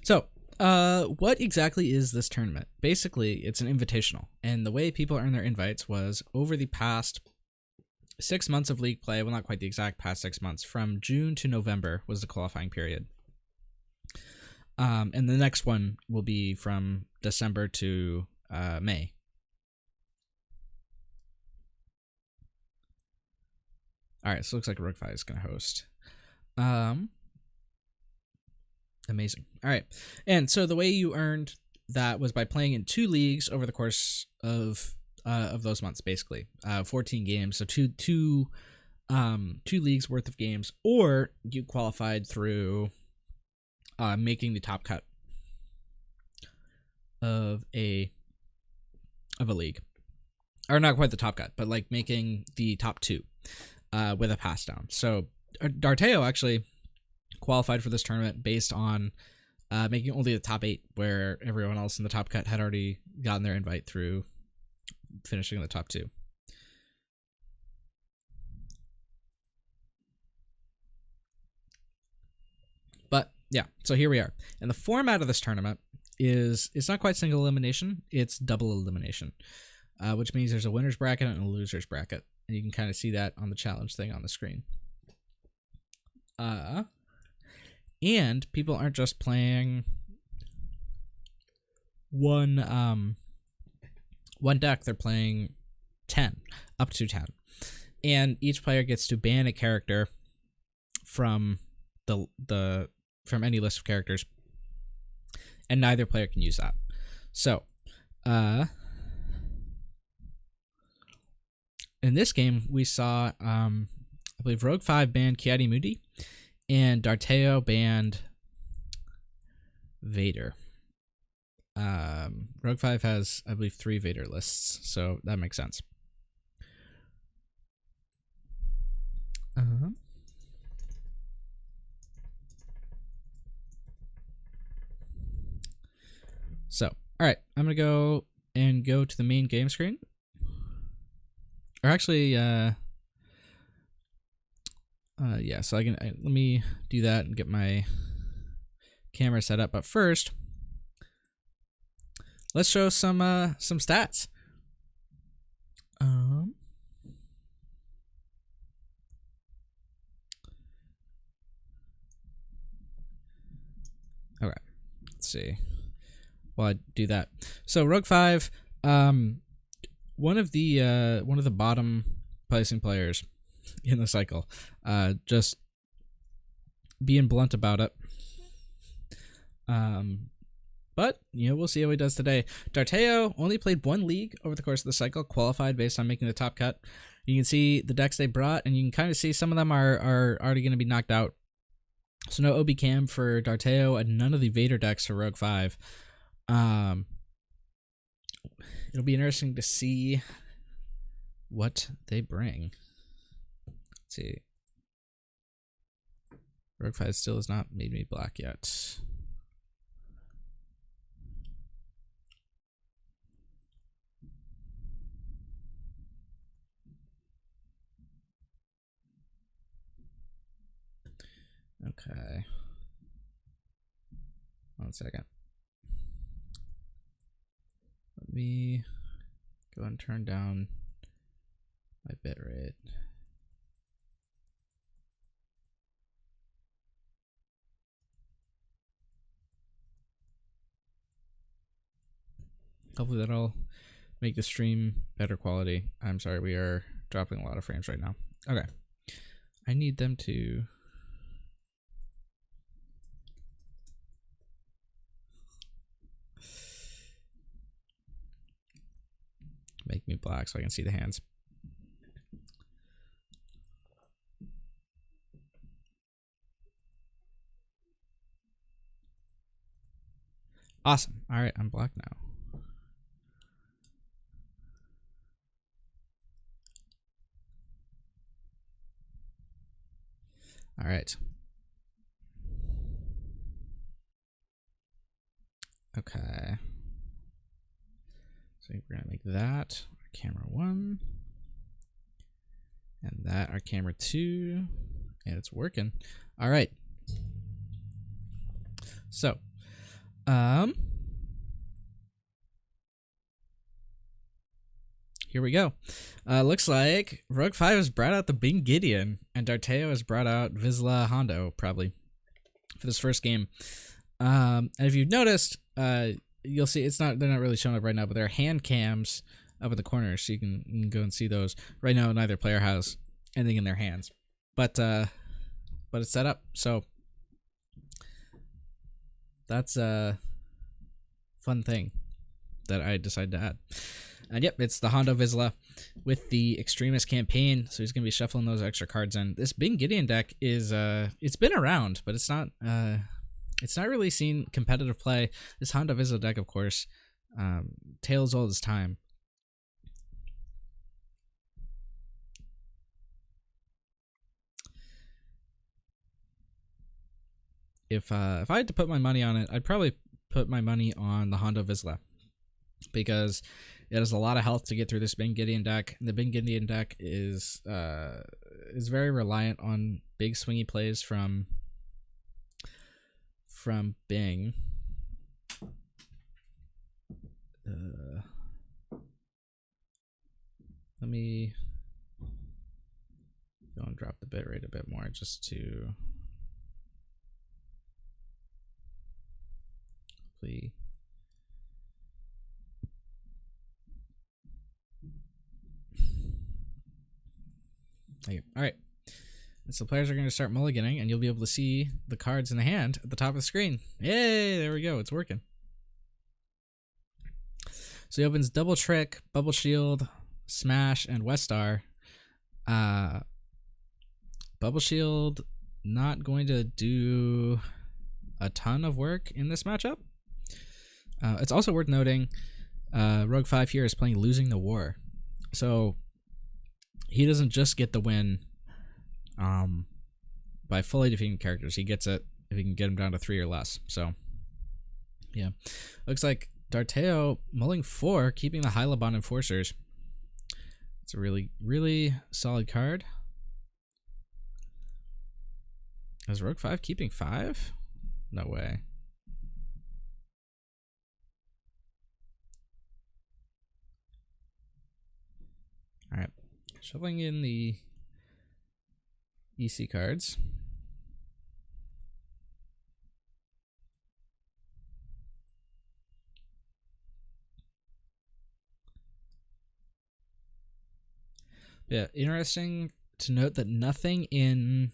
So, what exactly is this tournament? Basically, it's an invitational, and the way people earn their invites was over the past 6 months of league play. Well, not quite the exact past 6 months. From June to November was the qualifying period. And the next one will be from December to May. All right, so it looks like Rogue 5 is going to host. Amazing. All right, and so the way you earned that was by playing in 2 leagues over the course of those months, basically 14 games. So two leagues worth of games, or you qualified through making the top cut of a league, or not quite the top cut, but like making the top 2 with a pass down. So Darteo actually qualified for this tournament based on making only the top 8, where everyone else in the top cut had already gotten their invite through finishing in the top 2. But yeah, so here we are. And the format of this tournament is, it's not quite single elimination, it's double elimination, which means there's a winner's bracket and a loser's bracket. And you can kind of see that on the challenge thing on the screen. And people aren't just playing one deck, they're playing 10, up to 10. And each player gets to ban a character from from any list of characters, and neither player can use that. So, in this game, we saw, I believe Rogue 5 banned Kiadi Moody, and Darteo banned Vader. Rogue 5 has, I believe, 3 Vader lists, so that makes sense. So, all right, I'm gonna go to the main game screen. Or actually, yeah. So let me do that and get my camera set up. But first, let's show some stats. Okay, let's see. While I do that, so Rogue 5, one of the bottom placing players in the cycle, just being blunt about it. But we'll see how he does today. Darteo only played 1 league over the course of the cycle, qualified based on making the top cut. You can see the decks they brought, and you can kind of see some of them are already going to be knocked out. So no OB Cam for Darteo, and none of the Vader decks for Rogue 5. It'll be interesting to see what they bring. Let's see. Rogue 5 still has not made me black yet. Okay. 1 second. Let me go and turn down my bitrate. Hopefully that'll make the stream better quality. I'm sorry, we are dropping a lot of frames right now. Okay. I need them to... make me black so I can see the hands. Awesome. All right, I'm black now. All right. Okay. So we're gonna make that our camera 1, and that our camera 2, and it's working. All right. So Here we go. Looks like Rogue 5 has brought out the Bing Gideon, and Darteo has brought out Vizsla Hondo, probably, for this first game. And if you've noticed, you'll see they're not really showing up right now, but there are hand cams up in the corner, so you can go and see those. Right now, neither player has anything in their hands, but it's set up, so that's a fun thing that I decided to add. And yep, it's the Hondo Vizsla with the Extremist campaign, so he's gonna be shuffling those extra cards in. This Bing Gideon deck is it's been around, but it's not really seen competitive play. This Hondo Vizsla deck, of course, tale as old as time. If I had to put my money on it, I'd probably put my money on the Hondo Vizsla, because it has a lot of health to get through this Bing Gideon deck. And the Bing Gideon deck is very reliant on big swingy plays from Bing. Let me go and drop the bit rate a bit more just to hopefully. All right, and so players are going to start mulliganing, and you'll be able to see the cards in the hand at the top of the screen. Yay, there we go, it's working. So he opens Double Trick, Bubble Shield, Smash, and Westar. Bubble Shield not going to do a ton of work in this matchup. It's also worth noting Rogue 5 here is playing Losing the War, so he doesn't just get the win by fully defeating characters. He gets it if he can get him down to 3 or less. So, yeah. Looks like Darteo mulling 4, keeping the Hylabon Enforcers. It's a really, really solid card. Is Rogue 5 keeping 5? No way. Alright. Shuffling in the EC cards. Yeah, interesting to note that nothing in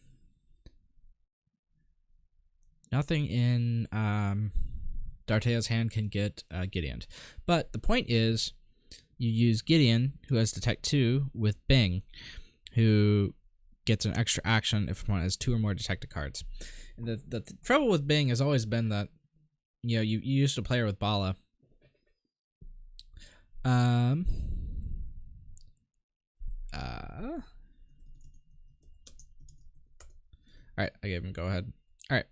Darteo's hand can get Gideon. But the point is, you use Gideon, who has Detect 2, with Bing, who gets an extra action if one has 2 or more detected cards. And the trouble with Bing has always been that, you know, you used to play her with Bala. Alright, I gave him go ahead. Alright.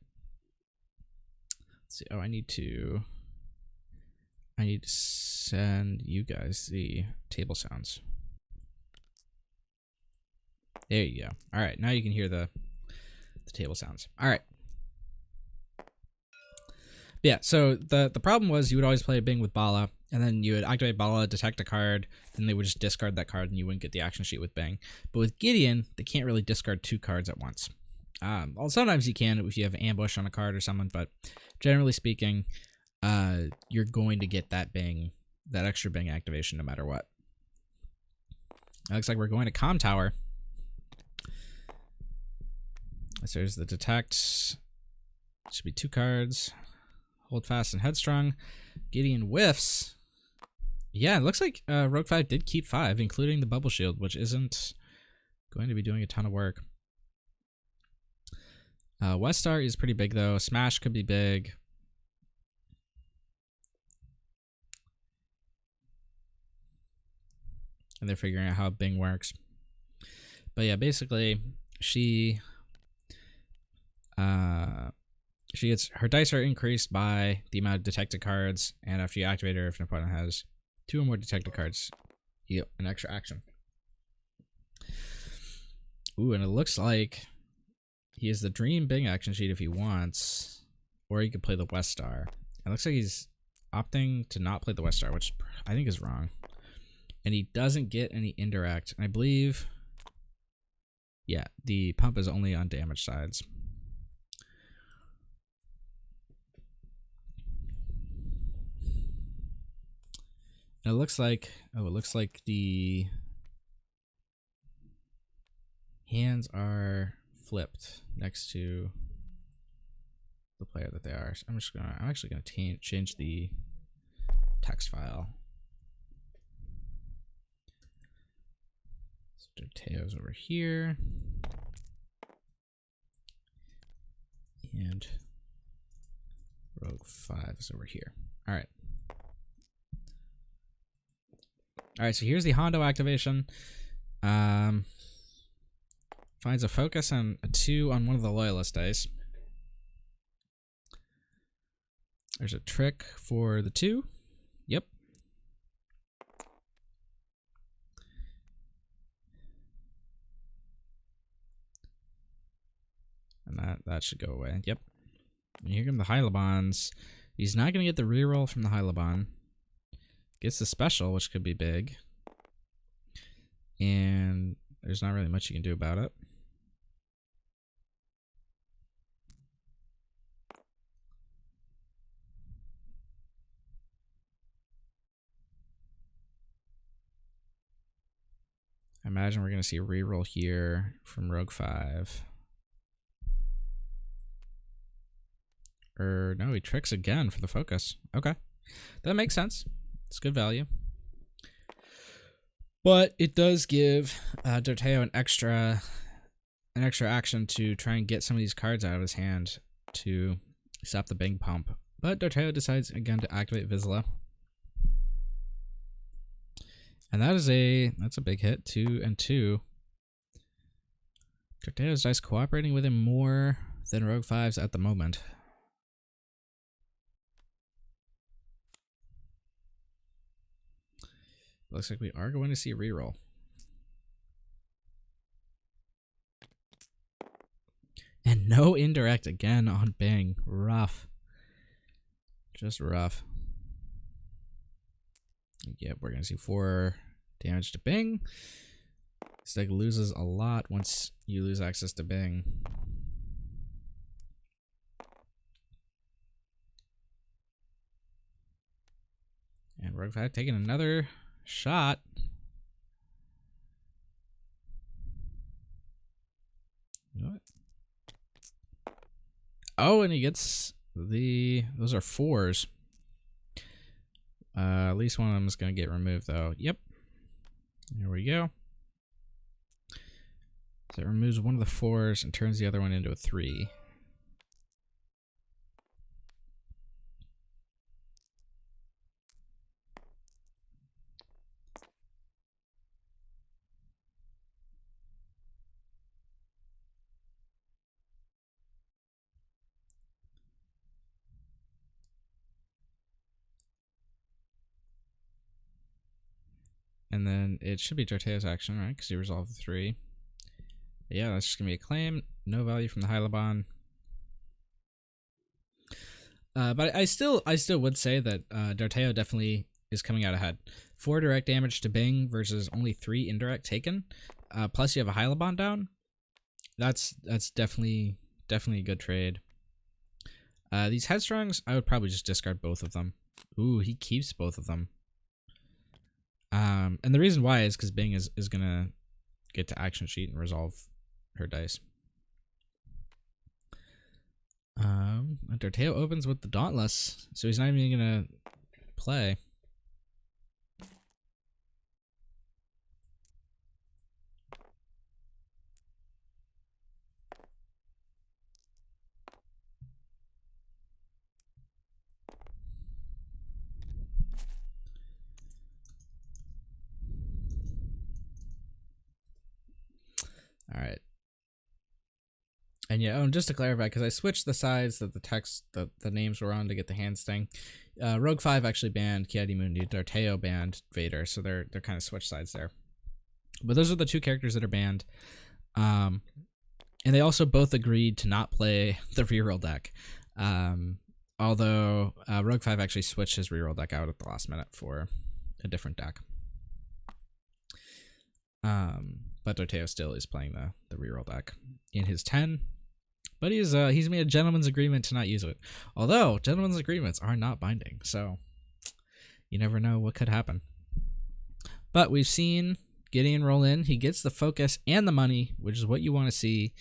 Let's see. Oh, I need to send you guys the table sounds. There you go. All right, now you can hear the table sounds. All right. Yeah, so the problem was you would always play a Bing with Bala, and then you would activate Bala, detect a card, then they would just discard that card, and you wouldn't get the action sheet with Bing. But with Gideon, they can't really discard 2 cards at once. Well, sometimes you can if you have ambush on a card or something, but generally speaking, you're going to get that Bing, that extra Bing activation no matter what. It looks like we're going to Comm Tower. So there's the Detect. Should be 2 cards. Hold Fast and Headstrong. Gideon whiffs. Yeah, it looks like Rogue 5 did keep 5, including the Bubble Shield, which isn't going to be doing a ton of work. Westar is pretty big, though. Smash could be big. And they're figuring out how Bing works. But yeah, basically, she gets her dice are increased by the amount of detected cards, and after you activate her, if an opponent has 2 or more detected cards, you get an extra action. Ooh, and it looks like he has the Dream Bing action sheet if he wants, or he could play the Westar. It looks like he's opting to not play the West Star, which I think is wrong. And he doesn't get any indirect. And I believe, yeah, the pump is only on damage sides. And it looks like, oh, it looks like the hands are flipped next to the player that they are. So I'm actually gonna change the text file. So Darteo's over here, and Rogue 5 is over here. All right. All right, so here's the Hondo activation. Finds a focus and a 2 on one of the Loyalist dice. There's a trick for the 2. Yep. And that should go away. Yep. And here come the Hylabons. He's not going to get the reroll from the Hylabon. Gets the special, which could be big. And there's not really much you can do about it. I imagine we're going to see a reroll here from Rogue 5. Or no, he tricks again for the focus. Okay. That makes sense. It's good value. But it does give Darteo an extra action to try and get some of these cards out of his hand to stop the Bing pump. But Darteo decides again to activate Vizsla. And that's a big hit. 2 and 2. Darteo's dice cooperating with him more than Rogue 5's at the moment. Looks like we are going to see a reroll. And no indirect again on Bing. Rough. Just rough. Yep, we're going to see 4 damage to Bing. This deck loses a lot once you lose access to Bing. And Rogue 5 taking another shot. What? Oh, and he gets those are 4s. At least one of them is going to get removed, though. Yep. There we go. So it removes one of the 4s and turns the other one into a 3. And then it should be Darteo's action, right? Because he resolved the 3. Yeah, that's just going to be a claim. No value from the Hylabon. But I still would say that Darteo definitely is coming out ahead. 4 direct damage to Bing versus only 3 indirect taken. Plus you have a Hylabon down. That's definitely a good trade. These Headstrongs, I would probably just discard both of them. Ooh, he keeps both of them. And the reason why is because Bing is gonna get to action sheet and resolve her dice. Darteo opens with the Dauntless, so he's not even gonna play. All right. And yeah, just to clarify, because I switched the sides that the names were on to get the hand sting. Rogue 5 actually banned Ki-Adi-Mundi. Darteo banned Vader, so they're kind of switched sides there. But those are the 2 characters that are banned. And they also both agreed to not play the reroll deck. Although Rogue 5 actually switched his reroll deck out at the last minute for a different deck. But Darteo still is playing the reroll deck in his 10. But he's made a gentleman's agreement to not use it. Although gentleman's agreements are not binding, so you never know what could happen. But we've seen Gideon roll in. He gets the focus and the money, which is what you want to see.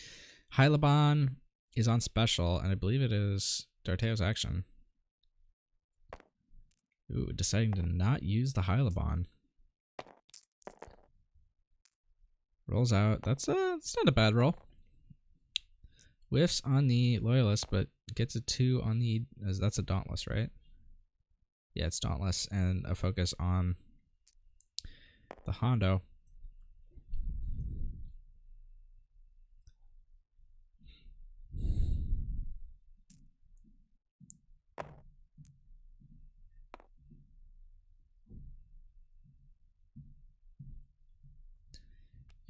Hylaban is on special, and I believe it is Darteo's action. Ooh, deciding to not use the Hylaban. Rolls out. That's not a bad roll. Whiffs on the Loyalist, but gets a 2 on the... That's a Dauntless, right? Yeah, it's Dauntless, and a focus on the Hondo.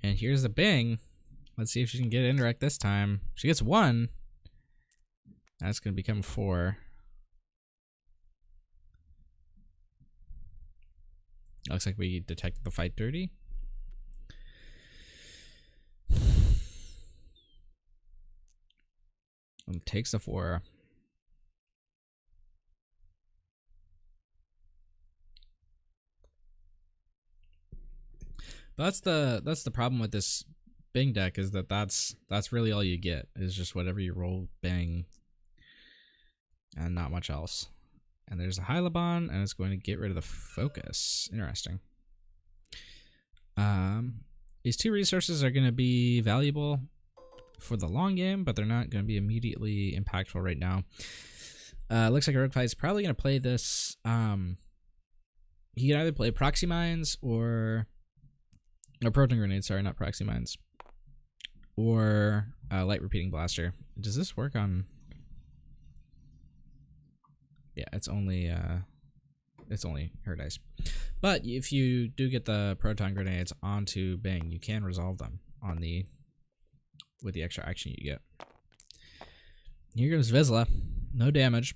And here's the Bing. Let's see if she can get indirect this time. She gets 1. That's going to become 4. Looks like we detected the fight dirty. And takes the 4. That's the problem with this Bing deck, is that's really all you get, is just whatever you roll Bing and not much else. And there's a Hylaban, and it's going to get rid of the focus. Interesting. These 2 resources are going to be valuable for the long game, but they're not going to be immediately impactful right now. Looks like Rogue 5 is probably going to play this. He can either play Proxy Mines or Proton Grenade, sorry, not Proxy Mines. Or Light Repeating Blaster. Does this work on... Yeah, it's only her dice. But if you do get the Proton Grenades onto Bing, you can resolve them on with the extra action you get. Here goes Vizsla. No damage.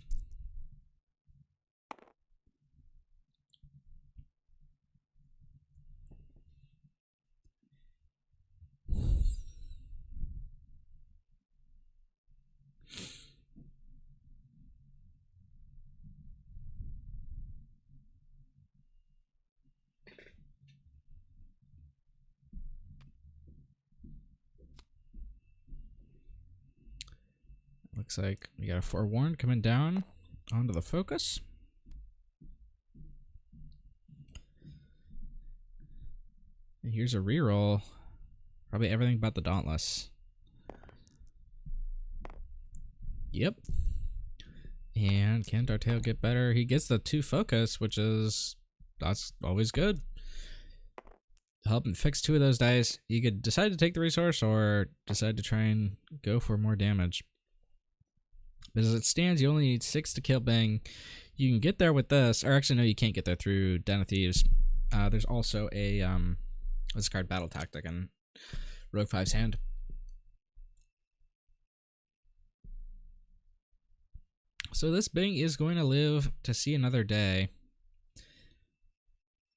Looks like we got a Forewarned coming down onto the focus. And here's a reroll. Probably everything but the Dauntless. Yep. And can Darteo get better? He gets the 2 focus, that's always good. Help him fix 2 of those dice. You could decide to take the resource or decide to try and go for more damage. But as it stands, you only need 6 to kill Bing. You can get there with this, or actually no, you can't get there through Den of Thieves. There's also a discard Battle Tactic in Rogue 5's hand. So this Bing is going to live to see another day.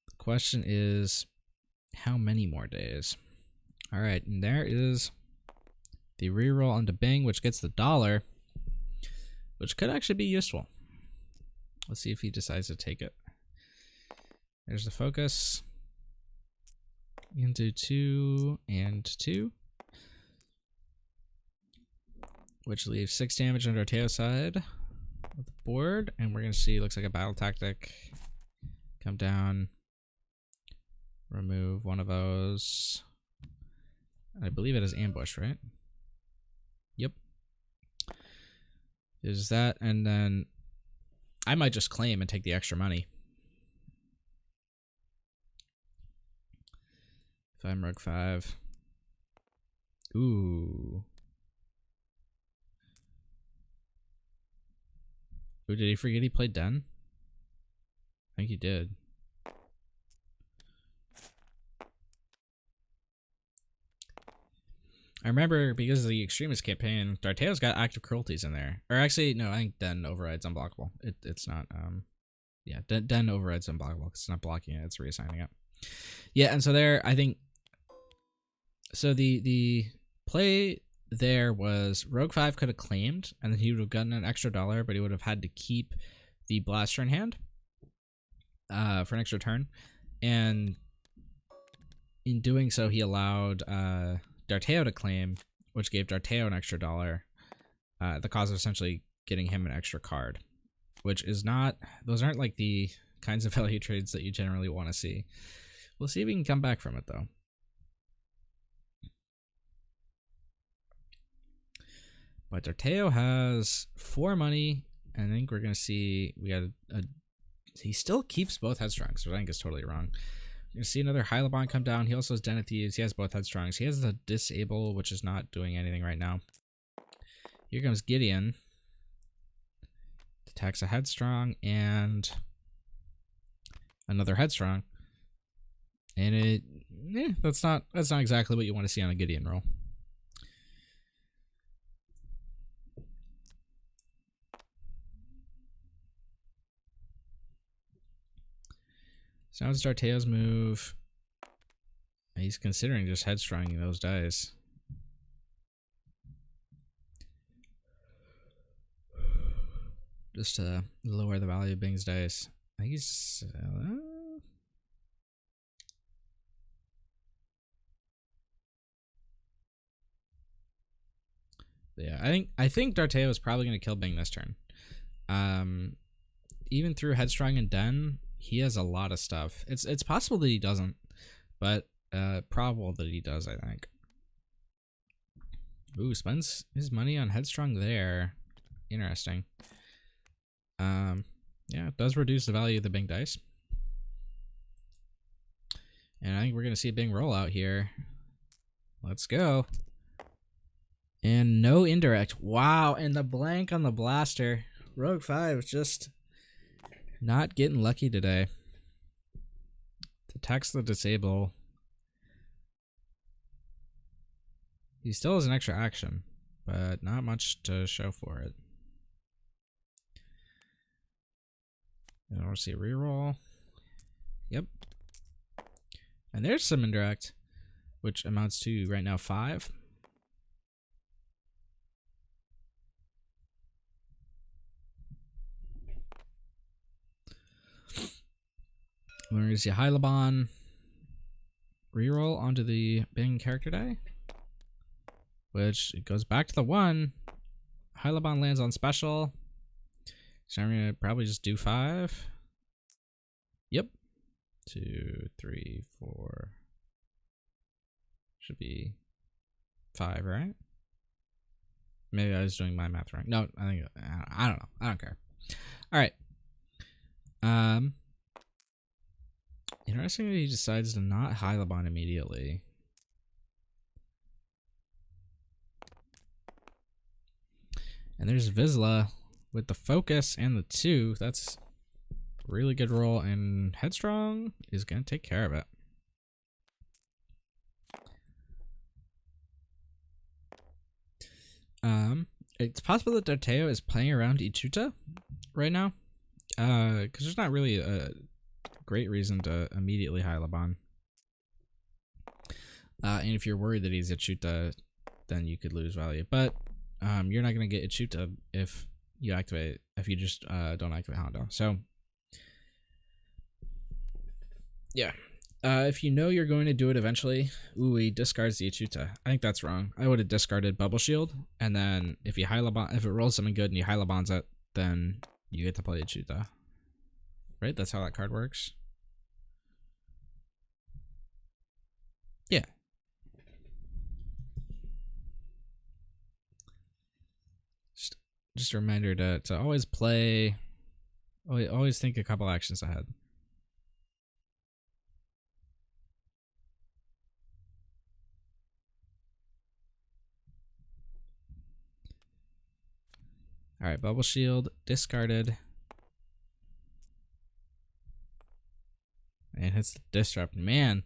The question is, how many more days? All right, and there is the reroll onto Bing, which gets the $1, which could actually be useful. Let's see if he decides to take it. There's the focus into 2 and 2, which leaves 6 damage on Darteo's side of the board, and we're gonna see, looks like a Battle Tactic come down, remove one of those. I believe it is Ambush, right? Yep. Is that, and then I might just claim and take the extra money. If I'm Rogue 5. Ooh. Ooh, did he forget he played Den? I think he did. I remember because of the Extremist campaign, Darteo's got active cruelties in there. Or actually, no, I think Den override's unblockable. It's not, yeah, Den override's unblockable because it's not blocking it, it's reassigning it. Yeah, and so there, I think, so the play there was Rogue 5 could have claimed, and then he would have gotten an extra $1, but he would have had to keep the blaster in hand for an extra turn. And in doing so, he allowed Darteo to claim, which gave Darteo an extra $1, the cause of essentially getting him an extra card, which is not, those aren't like the kinds of value trades that you generally want to see. We'll see if we can come back from it though. But Darteo has 4 money, and I think we're gonna see we got he still keeps both headstrongs, which I think is totally wrong. You see another Hylabon come down. He also has Den of Thieves. He has both headstrongs. He has the disable, which is not doing anything right now. Here comes Gideon. Attacks a headstrong and another headstrong. And it, that's not exactly what you want to see on a Gideon roll. So now it's Darteo's move. He's considering just headstronging those dice. Just to lower the value of Bing's dice. I think he's... yeah, I think Darteo is probably going to kill Bing this turn. Even through Headstrong and Den, he has a lot of stuff. It's possible that he doesn't, but probable that he does, I think. Ooh, spends his money on Headstrong there. Interesting. Yeah, it does reduce the value of the Bing dice. And I think we're going to see a Bing rollout here. Let's go. And no indirect. Wow, and the blank on the blaster. Rogue 5 just not getting lucky today. Attacks the disable. He still has an extra action, but not much to show for it. And I want to see a reroll. Yep. And there's some indirect, which amounts to right now 5. We're going to see a Hylabon reroll onto the Bing character die, which it goes back to the 1. Hylabon lands on special. So I'm going to probably just do 5. Yep. 2, 3, 4. Should be 5, right? Maybe I was doing my math wrong. No, I think I don't know. I don't care. All right. Interesting that he decides to not Hylabon immediately. And there's Vizsla with the focus and the 2. That's a really good roll, and Headstrong is going to take care of it. It's possible that Darteo is playing around Ichuta right now, because there's not really a great reason to immediately Hylabon. And if you're worried that he's Ichuta, then you could lose value. But you're not going to get Ichuta if you activate, if you just don't activate Hondo. So yeah. If you know you're going to do it eventually, ooh, he discards the Ichuta. I think that's wrong. I would have discarded Bubble Shield, and then if you Hylabon, if it rolls something good and you Hylabons it, then you get to play Ichuta. Right? That's how that card works. Yeah. Just a reminder to always play, always think a couple actions ahead. All right, Bubble Shield discarded. And hits the Disrupt. Man.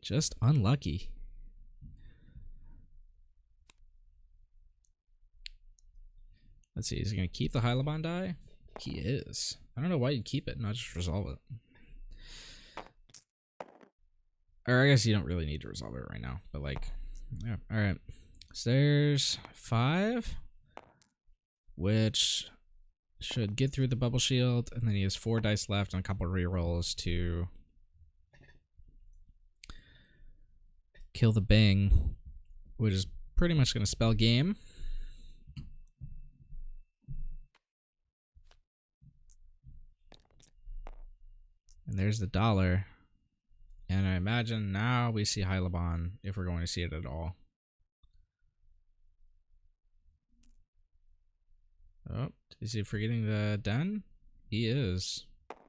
Just unlucky. Let's see, is he going to keep the Hyliban die? He is. I don't know why you'd keep it, not just resolve it. Or I guess you don't really need to resolve it right now, but like, yeah. Alright. So there's 5, which should get through the bubble shield, and then he has 4 dice left and a couple rerolls to kill the Bing, which is pretty much going to spell game. And there's the dollar. And I imagine now we see Hyliban, if we're going to see it at all. Oh, is he forgetting the den? He is.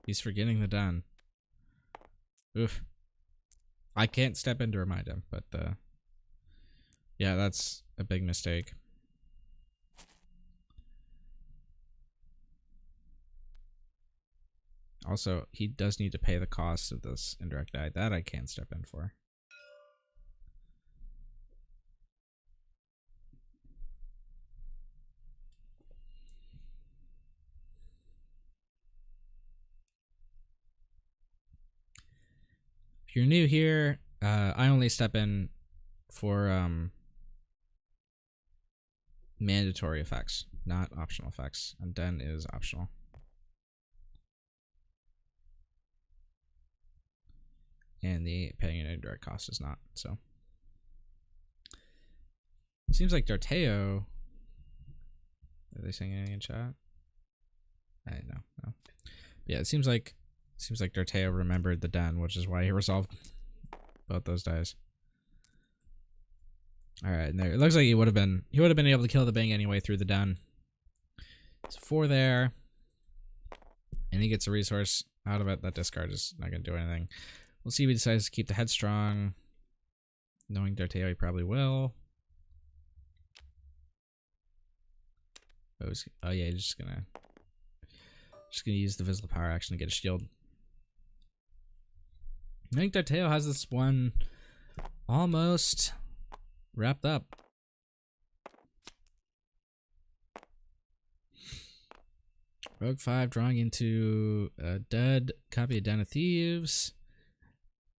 He's forgetting the den. Oof. I can't step in to remind him, but yeah, that's a big mistake. Also, he does need to pay the cost of this indirect die. That I can't step in for. If you're new here, I only step in for mandatory effects, not optional effects, and den is optional. And the paying an indirect cost is not, so. It seems like Darteo. Are they saying anything in chat? I don't know. No. Yeah, it seems like Darteo remembered the den, which is why he resolved both those dice. Alright, and there it looks like he would have been able to kill the Bing anyway through the den. So 4 there. And he gets a resource out of it. That discard is not gonna do anything. We'll see if he decides to keep the Headstrong. Knowing Darteo, he probably will. Oh yeah, he's just gonna use the visible power action to get a shield. I think Darteo has this one almost wrapped up. Rogue 5 drawing into a dead copy of Den of Thieves.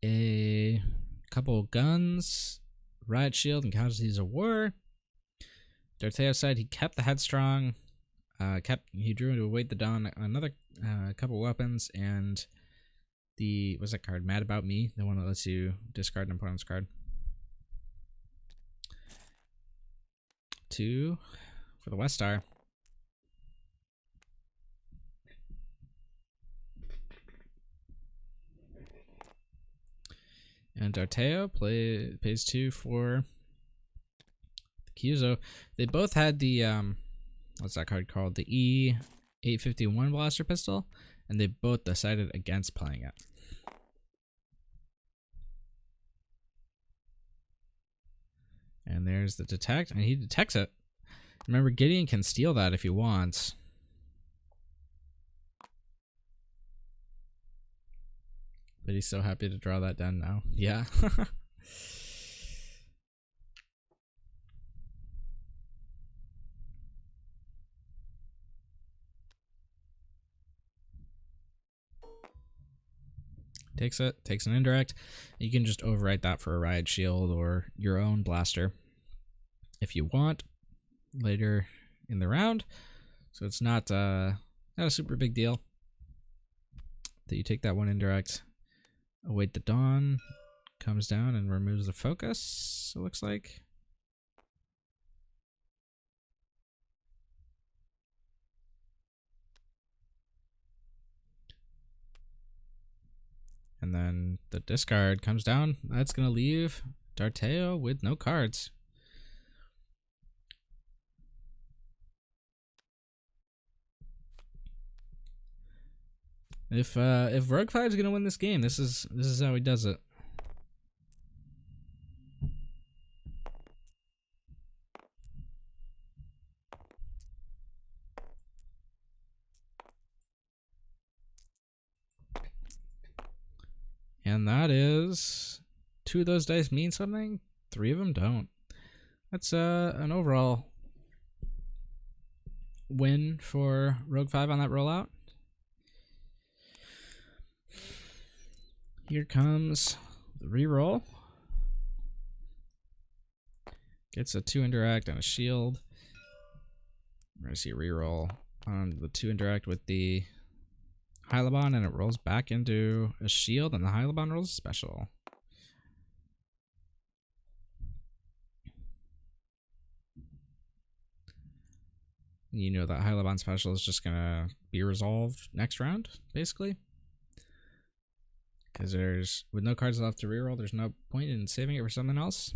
A couple guns, riot shield, and casualties of war. Darteo said he kept the Headstrong, he drew to await the dawn another couple weapons, and the what's that card? Mad About Me, the one that lets you discard an opponent's card. 2 for the West Star. And Darteo pays 2 for the Kyuzo. They both had the what's that card called? The E851 blaster pistol, and they both decided against playing it. And there's the detect, and he detects it. Remember, Gideon can steal that if he wants. But he's so happy to draw that down now. Yeah. Takes it, takes an indirect. You can just overwrite that for a riot shield or your own blaster if you want later in the round. So it's not a super big deal that you take that one indirect. Await the dawn, comes down and removes the focus, it looks like. And then the discard comes down. That's going to leave Darteo with no cards. If Rogue 5 is going to win this game, this is how he does it. And that is 2 of those dice mean something, 3 of them don't. That's an overall win for Rogue 5 on that rollout. Here comes the reroll. Gets a 2 indirect and a shield. We're going to see a reroll on the 2 indirect with the Hylabon, and it rolls back into a shield, and the Hylabon rolls a special. You know that Hylabon special is just going to be resolved next round, basically. Because there's, with no cards left to reroll, there's no point in saving it for something else.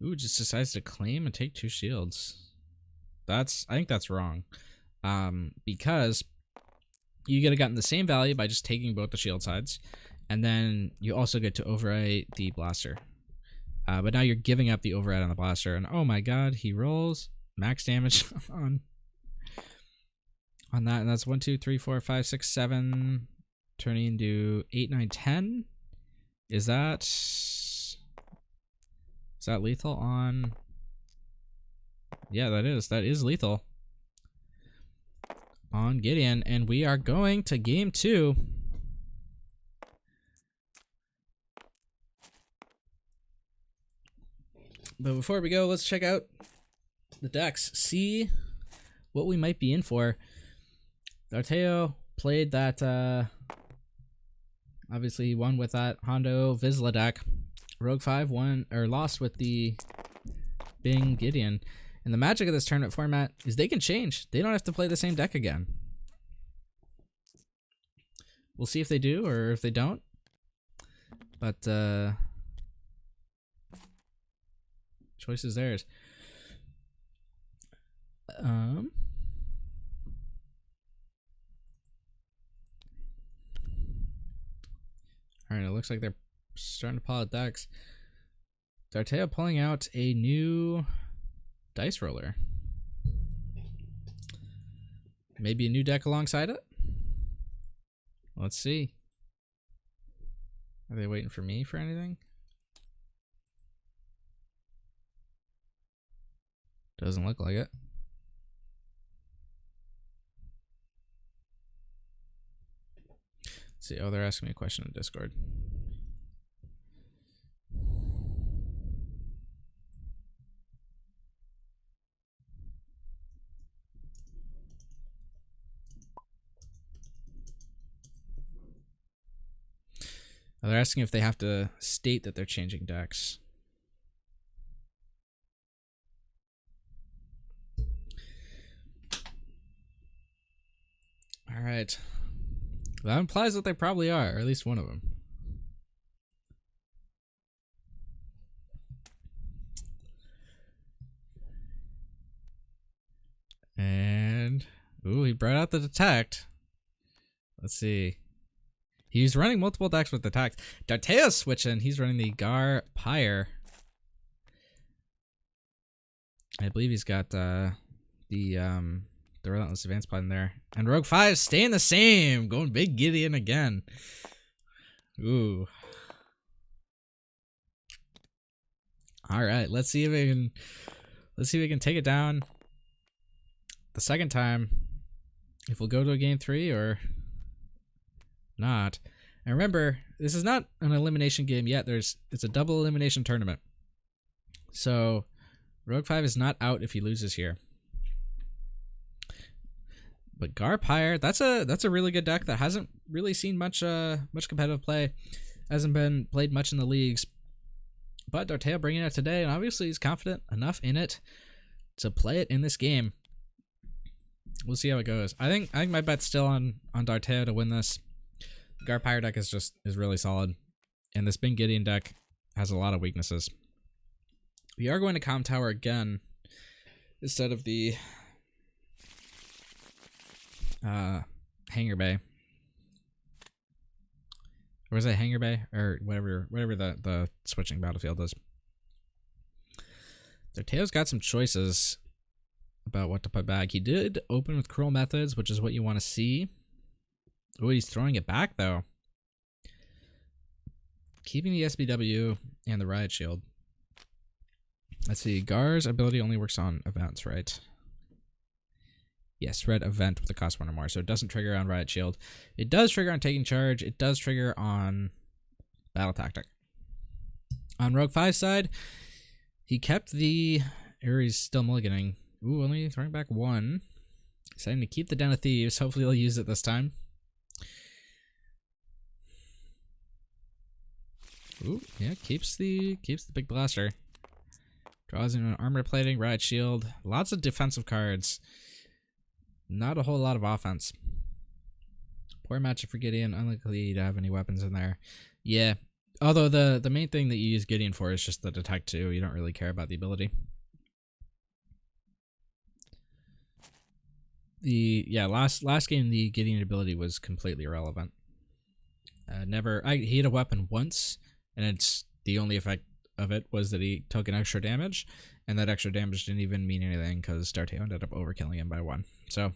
Ooh, just decides to claim and take 2 shields. I think that's wrong. Because you could have gotten the same value by just taking both the shield sides, and then you also get to overwrite the blaster. But now you're giving up the override on the blaster, and oh my god, he rolls max damage on that, and that's 1, 2, 3, 4, 5, 6, 7, turning into 8, 9, 10. Is that lethal on? Yeah, that is lethal on Gideon, and we are going to game 2. But before we go, let's check out the decks, see what we might be in for. Darteo played that, obviously he won with that Hondo Vizsla deck. Rogue 5 won, or lost with the Bing Gideon. And the magic of this tournament format is they can change. They don't have to play the same deck again. We'll see if they do or if they don't. But, choice is theirs. Alright, it looks like they're starting to pull out decks. Darteo pulling out a new dice roller. Maybe a new deck alongside it? Let's see. Are they waiting for me for anything? Doesn't look like it. Let's see. Oh, they're asking me a question in Discord. Oh, they're asking if they have to state that they're changing decks. All right. That implies that they probably are, or at least one of them. And, ooh, he brought out the detect. Let's see. He's running multiple decks with detect. Darteo's switching. He's running the Gar Pyre. I believe he's got the Relentless Advance Plan there. And Rogue 5 staying the same. Going big Gideon again. Ooh. Alright, let's see if we can take it down the second time. If we'll go to a game 3 or not. And remember, this is not an elimination game yet. It's a double elimination tournament. So Rogue 5 is not out if he loses here. But Gar Pyre, that's a really good deck that hasn't really seen much competitive play. Hasn't been played much in the leagues. But Darteo bringing it today, and obviously he's confident enough in it to play it in this game. We'll see how it goes. I think my bet's still on Darteo to win this. Gar Pyre deck is really solid, and this Bing Gideon deck has a lot of weaknesses. We are going to Calm Tower again instead of the Hangar Bay. Or was it Hangar Bay? Or whatever the switching battlefield is. Darteo's got some choices about what to put back. He did open with Cruel Methods, which is what you want to see. Oh, he's throwing it back, though. Keeping the SBW and the Riot Shield. Let's see. Gar's ability only works on events, right? Yes, red event with a cost 1 or more, so it doesn't trigger on Riot Shield. It does trigger on Taking Charge. It does trigger on Battle Tactic. On Rogue 5's side, he kept the... Or he's still mulliganing. Ooh, only throwing back 1. Deciding to keep the Den of Thieves. Hopefully he'll use it this time. Ooh, yeah, keeps the big blaster. Draws in an armor plating, Riot Shield. Lots of defensive cards. Not a whole lot of offense. Poor matchup for Gideon. Unlikely to have any weapons in there. Yeah. Although the main thing that you use Gideon for is just the Detect 2. You don't really care about the ability. Last game the Gideon ability was completely irrelevant. He had a weapon once, and it's the only effect of it was that he took an extra damage, and that extra damage didn't even mean anything because Darteo ended up overkilling him by 1. So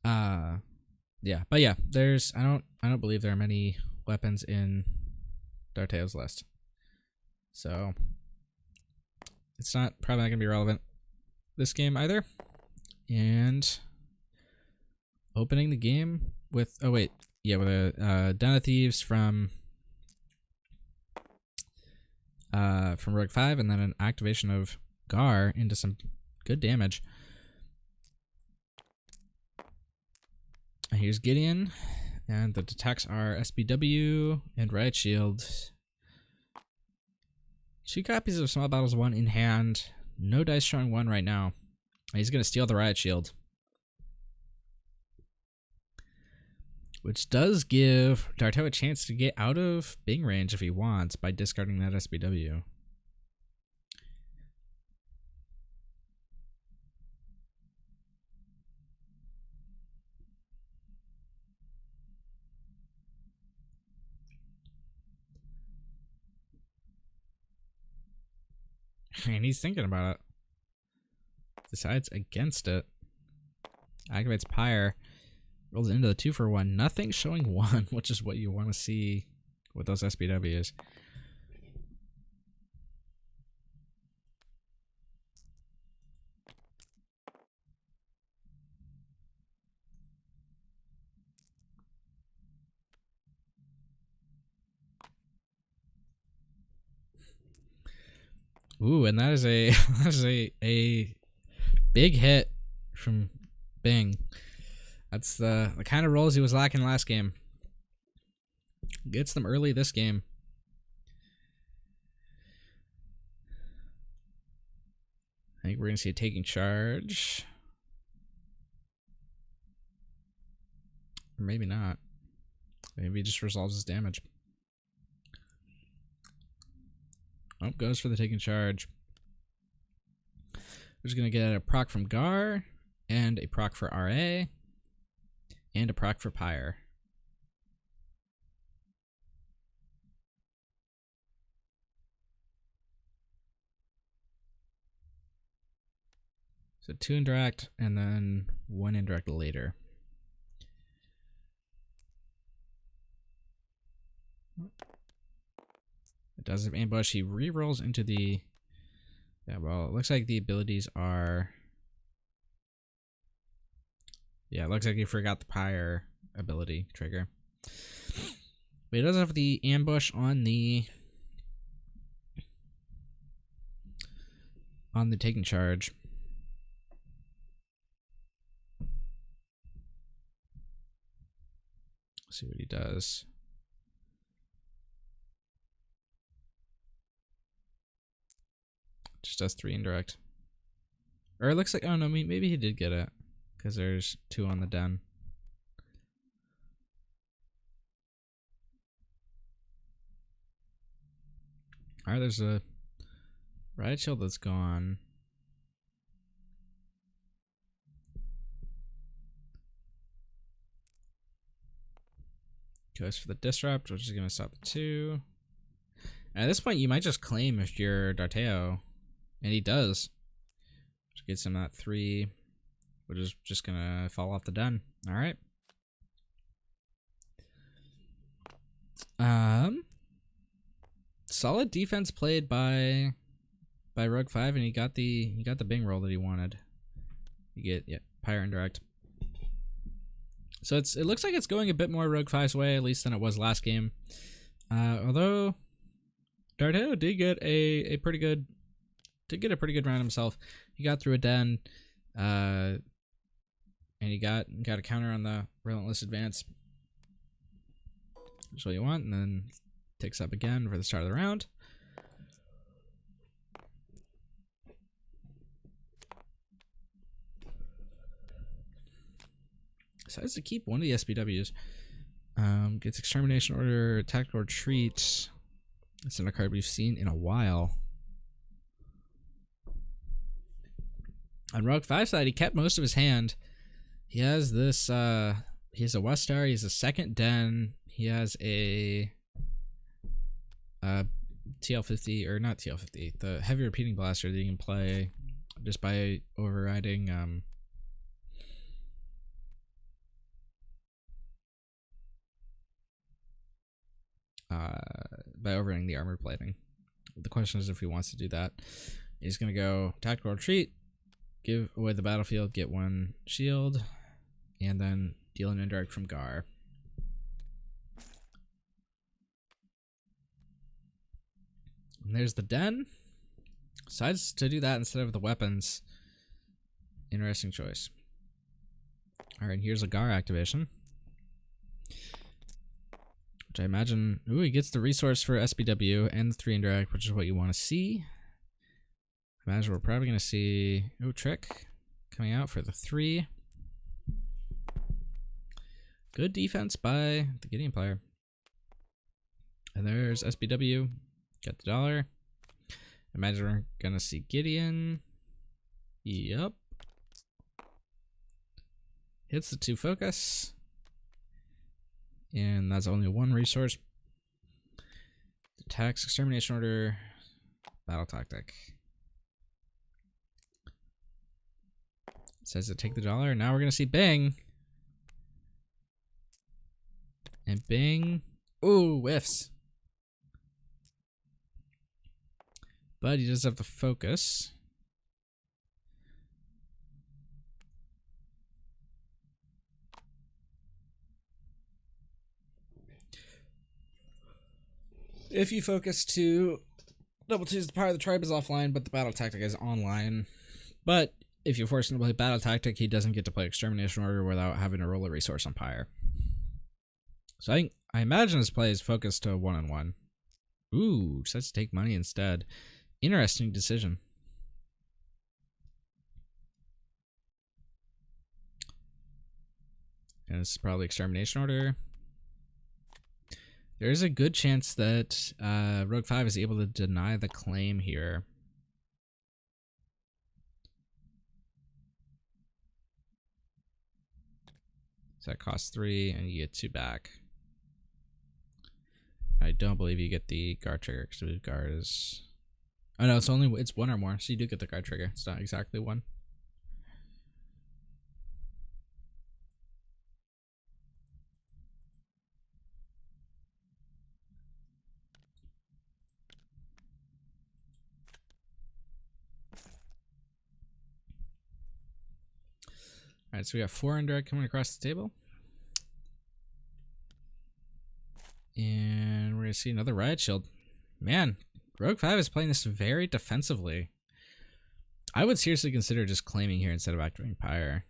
yeah, but yeah, I don't believe there are many weapons in Darteo's list. So it's not probably not gonna be relevant this game either. And opening the game with with a Den of Thieves from Rogue 5, and then an activation of Gar into some good damage. And here's Gideon, and the detects are SBW and Riot Shield. 2 copies of Small Battles 1 in hand. No dice showing 1 right now. He's going to steal the Riot Shield, which does give Darteo a chance to get out of Bing range if he wants by discarding that SBW. And he's thinking about it. Decides against it. Activates Pyre. Rolls into the 2 for 1. Nothing showing 1, which is what you want to see with those SBWs. Ooh, and that is a big hit from Bing. That's the kind of rolls he was lacking last game. Gets them early this game. I think we're going to see a Taking Charge. Or maybe not. Maybe he just resolves his damage. Oh, goes for the Taking Charge. We're just going to get a proc from Gar, and a proc for RA, and a proc for Pyre. So 2 indirect, and then 1 indirect later. It does have ambush. He rerolls into the... Yeah, well, it looks like the abilities are... Yeah, it looks like he forgot the Pyre ability trigger. But he does have the ambush on the Taking Charge. Let's see what he does. Just does 3 indirect. Or it looks like, oh no, maybe he did get it. Because there's 2 on the den. Alright, there's a Riot Shield that's gone. Goes for the Disrupt, which is going to stop the 2. At this point, you might just claim if you're Darteo, and he does. Which gets him that 3, which is just gonna fall off the den. All right. Solid defense played by Rogue 5, and he got the Bing roll that he wanted. You get Pyre indirect. So it looks like it's going a bit more Rogue 5's way, at least than it was last game. Although Darteo did get a pretty good round himself. He got through a den, and he got a counter on the Relentless Advance. That's what you want, and then takes up again for the start of the round. Decides to keep one of the SBWs. Gets Extermination Order, Tactical Retreat. It's not a card we've seen in a while. On Rogue 5 side, he kept most of his hand. He has this, he has a West Star, he has a second Den, he has a TL50, or not TL50, the Heavy Repeating Blaster that you can play just by overriding, by overriding the armor plating. The question is if he wants to do that. He's going to go Tactical Retreat, give away the battlefield, get 1 shield, and then deal an indirect from Gar. And there's the Den. Decides to do that instead of the weapons. Interesting choice. Alright, here's a Gar activation. Which I imagine... Ooh, he gets the resource for SBW and the 3 indirect, which is what you want to see. I imagine we're probably going to see... Ooh, Trick coming out for the 3. Good defense by the Gideon player. And there's SBW. Got the dollar. Imagine we're going to see Gideon. Yup. Hits the 2 focus. And that's only 1 resource. Attacks, Extermination Order, Battle Tactic. Says to take the dollar. Now we're going to see Bing. And Bing. Ooh, whiffs. But he does have the focus. If you focus to double twos, the power of the tribe is offline, but the battle tactic is online. But if you force him to play battle tactic, he doesn't get to play Extermination Order without having to roll a resource on Pyre. So I imagine his play is focused to 1-on-1. Ooh, decides to take money instead. Interesting decision. And this is probably Extermination Order. There is a good chance that Rogue 5 is able to deny the claim here. So that costs 3 and you get 2 back. I don't believe you get the guard trigger because the guard is... Oh no, it's 1 or more, so you do get the guard trigger. It's not exactly 1. Alright, so we got 4 indirect coming across the table. And we're going to see another Riot Shield. Man, Rogue 5 is playing this very defensively. I would seriously consider just claiming here instead of activating Pyre.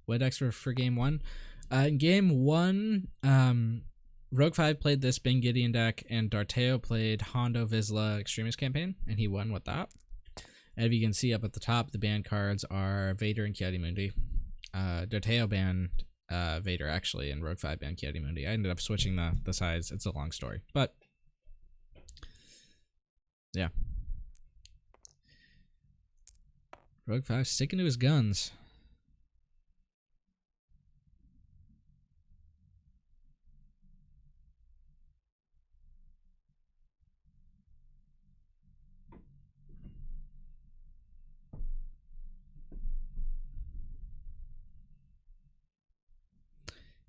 What decks for game 1? In game 1, Rogue 5 played this Bing Gideon deck, and Darteo played Hondo Vizsla Extremist Campaign, and he won with that. And if you can see up at the top, the banned cards are Vader and Ki-Adi-Mundi. Darteo banned Vader, actually, and Rogue 5 banned Ki-Adi-Mundi. I ended up switching the sides. It's a long story. But, yeah. Rogue 5 sticking to his guns.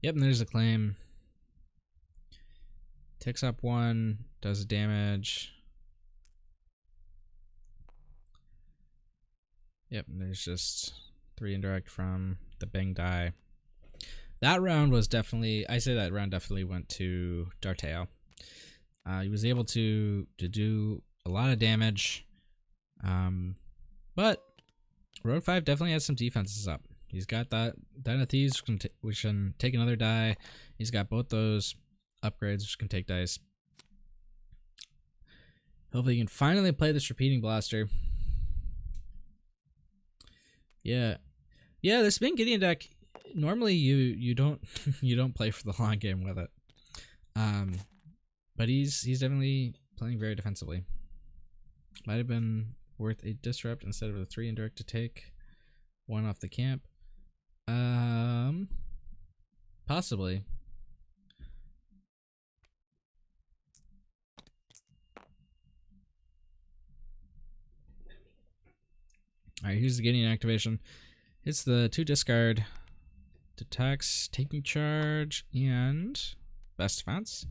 Yep, and there's a claim. Ticks up 1, does damage. Yep, and there's just 3 indirect from the Bing die. That round was definitely, I say that round definitely went to Darteo. He was able to do a lot of damage, but Rogue 5 definitely has some defenses up. He's got that Den of Thieves, which can take another die. He's got both those upgrades, which can take dice. Hopefully he can finally play this repeating blaster. Yeah, this Bing Gideon deck, normally you don't you don't play for the long game with it. But he's definitely playing very defensively. Might have been worth a disrupt instead of a 3 indirect to take 1 off the camp. Possibly. Alright, here's the Gideon activation. It's the 2 discard, detects, taking charge, and best defense.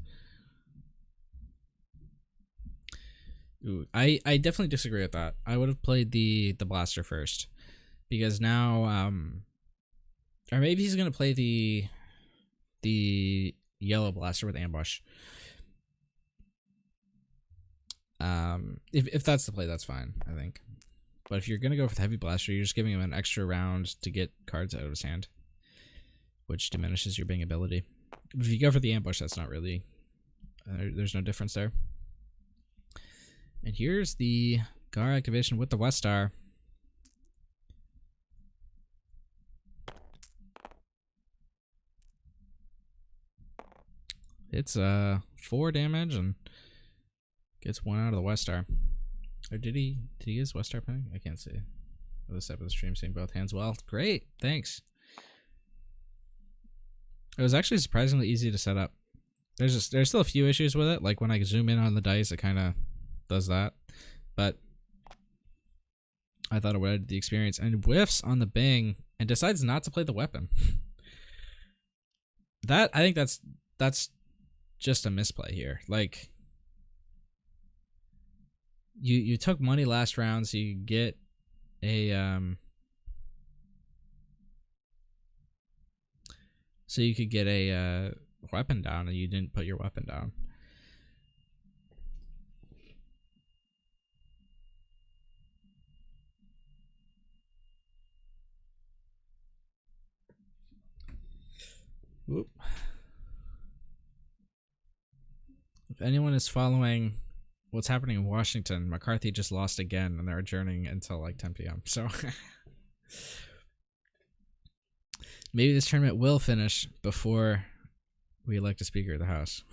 Ooh, I definitely disagree with that. I would have played the blaster first, because now or maybe he's gonna play the yellow blaster with ambush. If that's the play, that's fine, I think. But if you're gonna go for the heavy blaster, you're just giving him an extra round to get cards out of his hand, which diminishes your Bing ability. If you go for the ambush, that's not really there's no difference there. And here's the Gar activation with the West Star. It's 4 damage and gets 1 out of the West Star. Or did he use West Star penning? I can't see. Other side of the stream seeing both hands. Well, great, thanks. It was actually surprisingly easy to set up. There's still a few issues with it. Like when I zoom in on the dice, it kind of does that. But I thought it would add the experience. And whiffs on the Bing and decides not to play the weapon. I think that's just a misplay here. Like, you took money last round, so you get a so you could get a weapon down, and you didn't put your weapon down. Whoop. If anyone is following what's happening in Washington, McCarthy just lost again, and they're adjourning until like 10 p.m. So maybe this tournament will finish before we elect a Speaker of the House.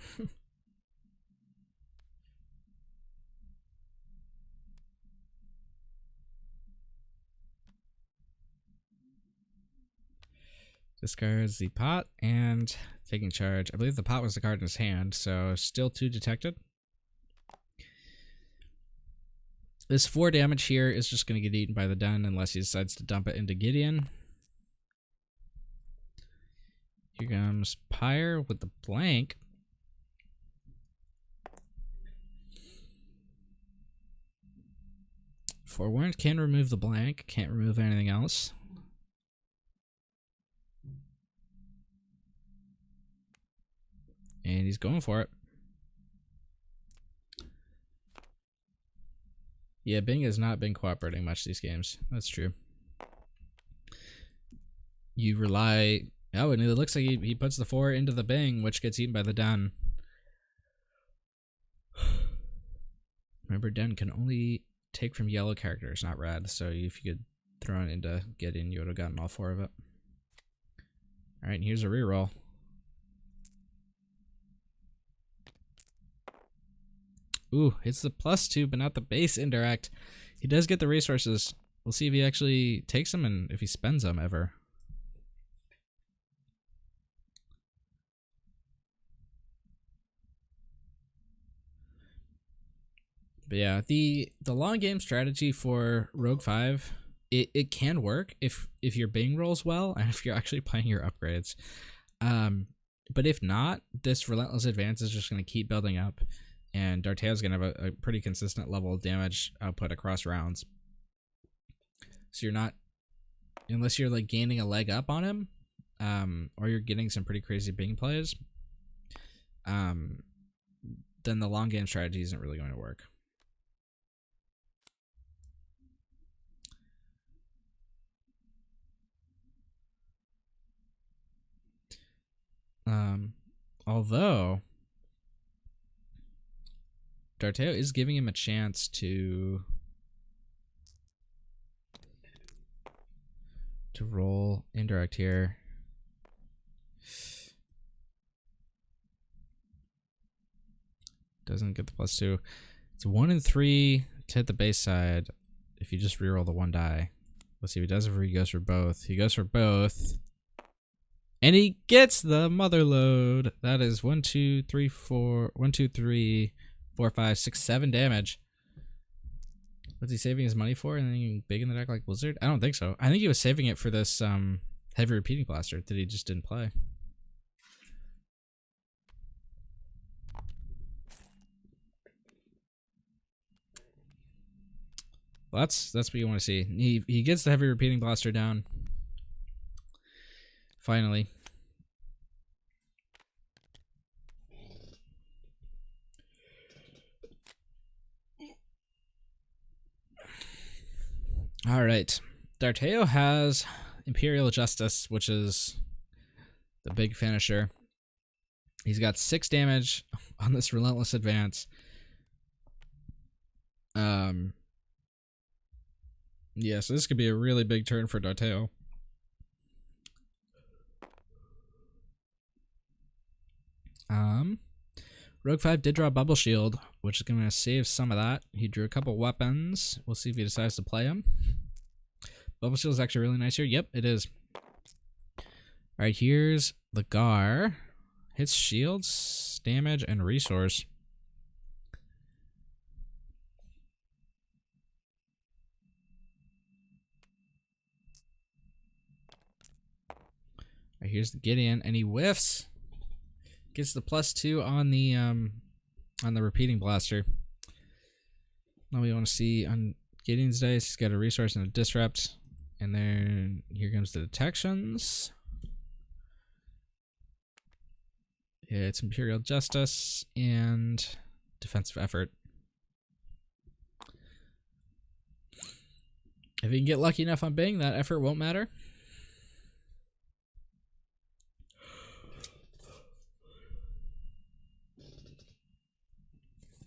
Discards the pot and taking charge. I believe the pot was the card in his hand, so still 2 detected. This 4 damage here is just going to get eaten by the den unless he decides to dump it into Gideon. Here comes Pyre with the blank. Forewarned can remove the blank, can't remove anything else. And he's going for it. Yeah, Bing has not been cooperating much these games. That's true. You rely... Oh, and it looks like he puts the 4 into the Bing, which gets eaten by the Den. Remember, Den can only take from yellow characters, not red. So if you could throw it into Gideon, you would have gotten all 4 of it. Alright, and here's a reroll. Ooh, it's the +2, but not the base indirect. He does get the resources. We'll see if he actually takes them and if he spends them ever. But yeah, the long game strategy for Rogue 5, it can work if your Bing rolls well and if you're actually playing your upgrades. But if not, this Relentless Advance is just going to keep building up, and Darteo's going to have a pretty consistent level of damage output across rounds. So you're not, unless you're like gaining a leg up on him, or you're getting some pretty crazy Bing plays, then the long game strategy isn't really going to work. Although Darteo is giving him a chance to roll indirect here. Doesn't get the +2. It's 1 and 3 to hit the base side if you just reroll the 1 die. Let's see if he does, if he goes for both. He goes for both. And he gets the mother load. That is 1, 2, 3, 4, 1, 2, 3, 4, 5, 6, 7 damage. What's he saving his money for? Anything big in the deck like Blizzard? I don't think so. I think he was saving it for this heavy repeating blaster that he just didn't play. Well, that's what you want to see. He gets the heavy repeating blaster down. Finally. All right. Darteo has Imperial Justice, which is the big finisher. He's got 6 damage on this Relentless Advance. Yeah, so this could be a really big turn for Darteo. Rogue 5 did draw a Bubble Shield, which is going to save some of that. He drew a couple weapons. We'll see if he decides to play them. Bubble Shield is actually really nice here. Yep, it is. Alright, here's the Gar. Hits shields, damage, and resource. Alright, here's the Gideon, and he whiffs. Gets the +2 on the repeating blaster. Now we want to see on Gideon's dice, he's got a resource and a disrupt. And then here comes the detections. Yeah, it's Imperial Justice and defensive effort. If you can get lucky enough on Bing, that effort won't matter.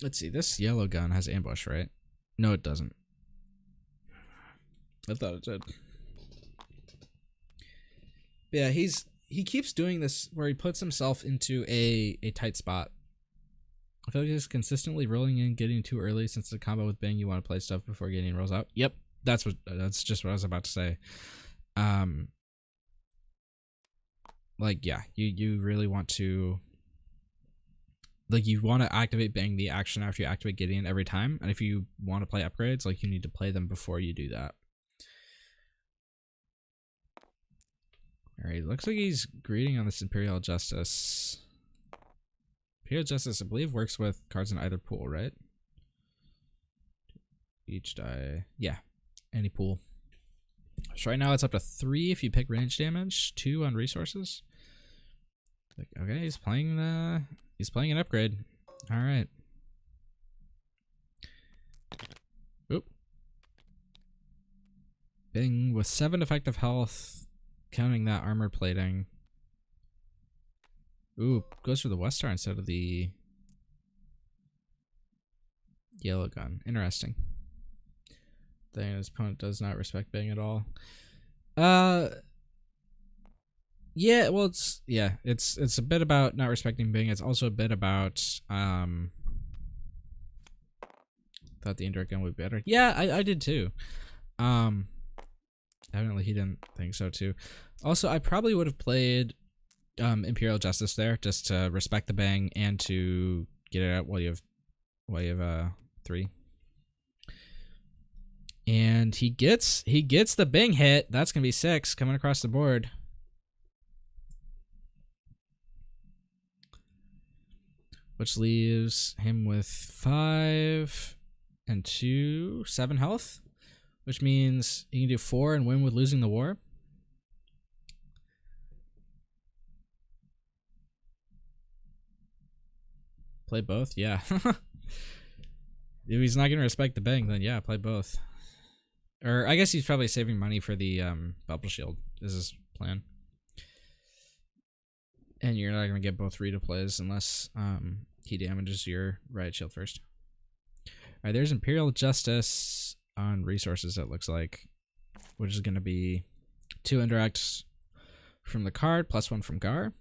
Let's see, this yellow gun has ambush, right? No, it doesn't. I thought it did. Yeah, he keeps doing this where he puts himself into a tight spot. I feel like he's consistently rolling in, getting too early since the combo with Bing, you want to play stuff before getting rolls out. Yep, that's just what I was about to say. Like, yeah, you really want to, like, you want to activate Bing the action after you activate Gideon every time, and if you want to play upgrades, like, you need to play them before you do that. Alright, looks like he's greeting on this Imperial Justice. Imperial Justice, I believe, works with cards in either pool, right? Each die. Yeah, any pool. So right now it's up to 3 if you pick range damage, 2 on resources. Okay, he's playing an upgrade. Alright. Oop. Bing with 7 effective health. Counting that armor plating. Ooh, goes for the West Star instead of the yellow gun. Interesting. Then his opponent does not respect Bing at all. Yeah, well, it's a bit about not respecting Bing. It's also a bit about thought the indirect gun would be better. Yeah, I did too. Evidently he didn't think so too. Also, I probably would have played Imperial Justice there just to respect the Bang and to get it out while you have 3. And he gets the Bing hit. That's gonna be 6 coming across the board. which leaves him with 5 and 2, 7 health, which means he can do 4 and win with losing the war. Play both? Yeah. If he's not going to respect the bank, then yeah, play both. Or I guess he's probably saving money for the bubble shield is his plan. And you're not going to get both Rita plays unless he damages your riot shield first. Alright, there's Imperial Justice on resources, it looks like. Which is going to be 2 indirects from the card, plus 1 from Gar.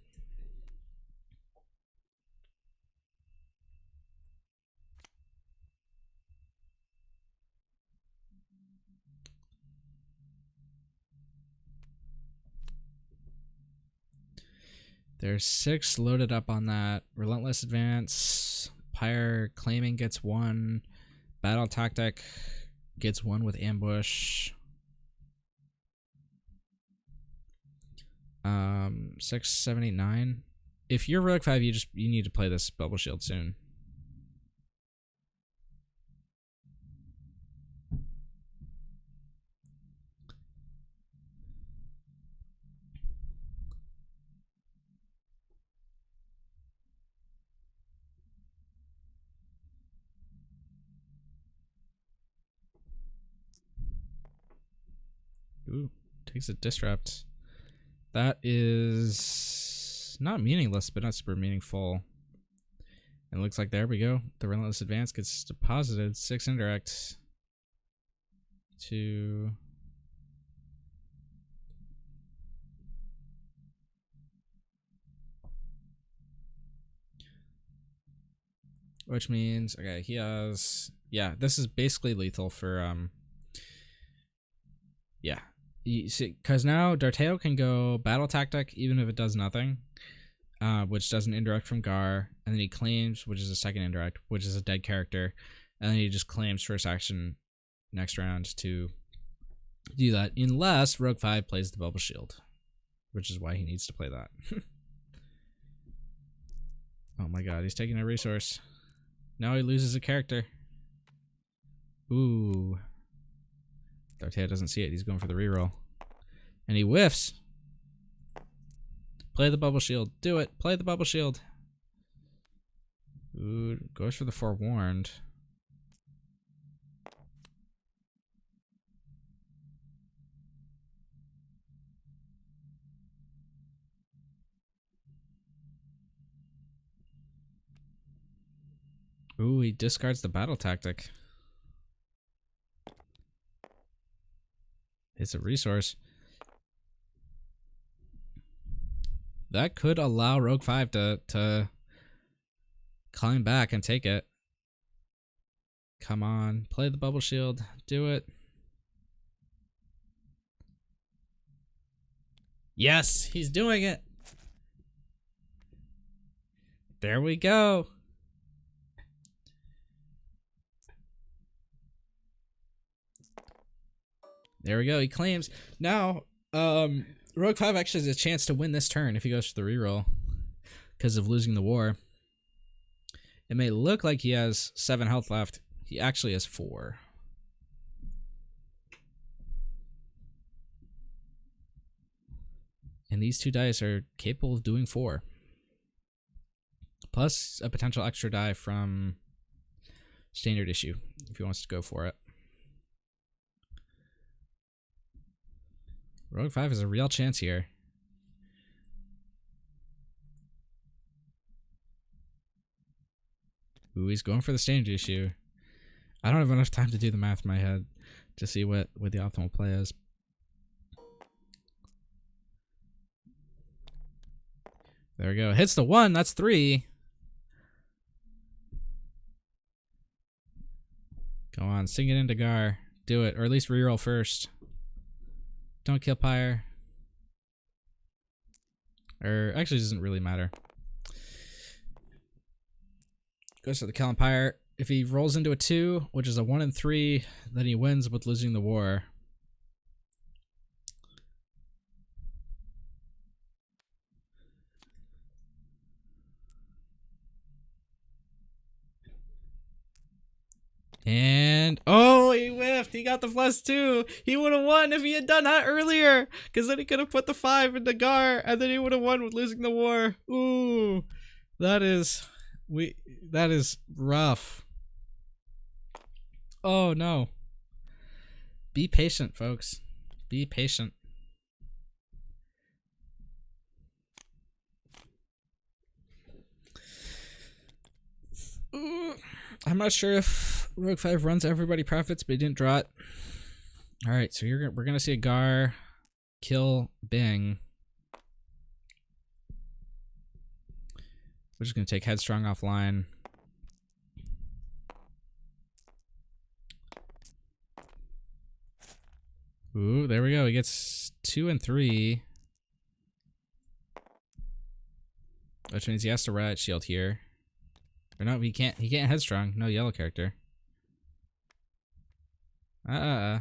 There's 6 loaded up on that. Relentless Advance. Pyre Claiming gets 1. Battle Tactic gets 1 with Ambush. 6, 7, 8, 9. If you're Rogue 5, you need to play this Bubble Shield soon. Ooh, takes a disrupt. That is not meaningless, but not super meaningful. And it looks like there we go. The Relentless Advance gets deposited. 6 indirect. 2. Which means, okay, he has, yeah, this is basically lethal for, yeah. You see, because now Darteo can go Battle Tactic, even if it does nothing, which does an indirect from Gar, and then he claims, which is a second indirect, which is a dead character, and then he just claims first action next round to do that, unless Rogue 5 plays the Bubble Shield, which is why he needs to play that. Oh my god, he's taking a resource. Now he loses a character. Ooh. Darteo doesn't see it. He's going for the reroll. And he whiffs. Play the Bubble Shield. Do it. Play the Bubble Shield. Ooh, goes for the Forewarned. Ooh, he discards the Battle Tactic. It's a resource. That could allow Rogue 5 to climb back and take it. Come on. Play the Bubble Shield. Do it. Yes, he's doing it. There we go. There we go. He claims. Now, Rogue 5 actually has a chance to win this turn if he goes for the reroll because of losing the war. It may look like he has 7 health left. He actually has 4. And these 2 dice are capable of doing 4. Plus a potential extra die from standard issue if he wants to go for it. Rogue 5 has a real chance here. Ooh, he's going for the standard issue. I don't have enough time to do the math in my head to see what the optimal play is. There we go. Hits the 1. That's 3. Go on. Sing it into Gar. Do it. Or at least reroll first. Don't kill Pyre. Or actually, it doesn't really matter. Goes to the Kill on Pyre. If he rolls into a 2, which is a 1 and 3, then he wins with losing the war. He got the +2. He would have won if he had done that earlier, because then he could have put the 5 in the Gar, and then he would have won with losing the war. Ooh, that is rough. Oh no. Be patient, folks. Be patient. I'm not sure if Rogue 5 runs Everybody Profits, but he didn't draw it. All right, so we're gonna see a Gar kill Bing. We're just gonna take Headstrong offline. Ooh, there we go. He gets 2 and 3, which means he has to Riot Shield here. Or no, he can't. He can't Headstrong. No yellow character. I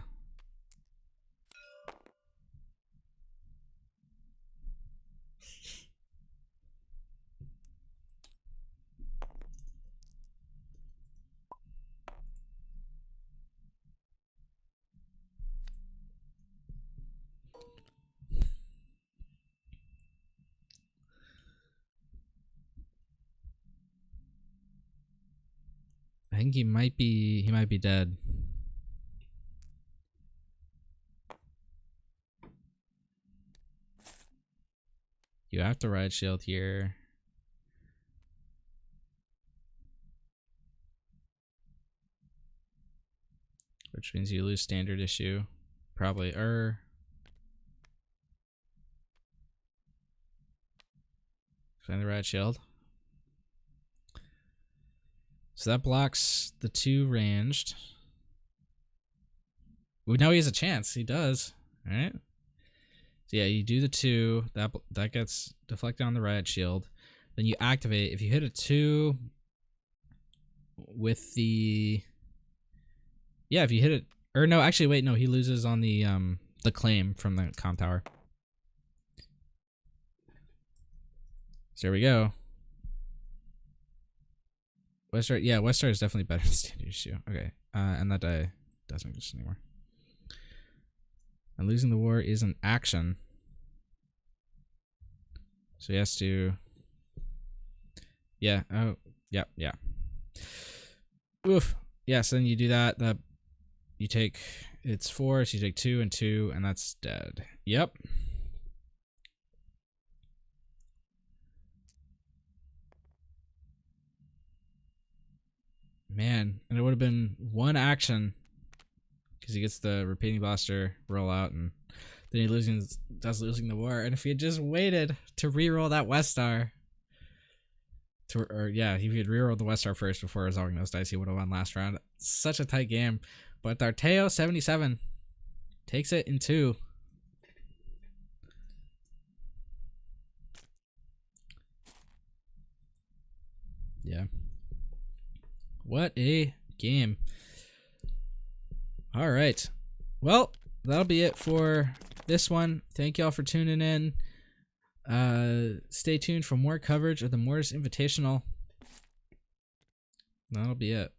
think he might be dead. You have to Riot Shield here. Which means you lose standard issue. Probably find the Riot Shield. So that blocks the 2 ranged. We know he has a chance. He does. All right. So yeah, you do the 2. That gets deflected on the Riot Shield. Then you activate. If you hit a 2 with the... Yeah, if you hit it... Or no, actually, wait. No, he loses on the claim from the comm tower. So there we go. Westar, yeah, Westar is definitely better than standard issue. Okay, and that die doesn't exist anymore. And losing the war is an action. So he has to... Yeah, oh, yeah, yeah. Oof. Yeah, so then you do that, you take... It's 4, so you take 2 and 2, and that's dead. Yep. Man, and it would have been 1 action because he gets the repeating blaster roll out, and then he losing the war. And if he had just waited to reroll that Westar, yeah, if he had rerolled the Westar first before resolving those dice, he would have won last round. Such a tight game, but Darteo77 takes it in 2. Yeah. What a game. All right. Well, that'll be it for this one. Thank y'all for tuning in. Stay tuned for more coverage of the Mortis Invitational. That'll be it.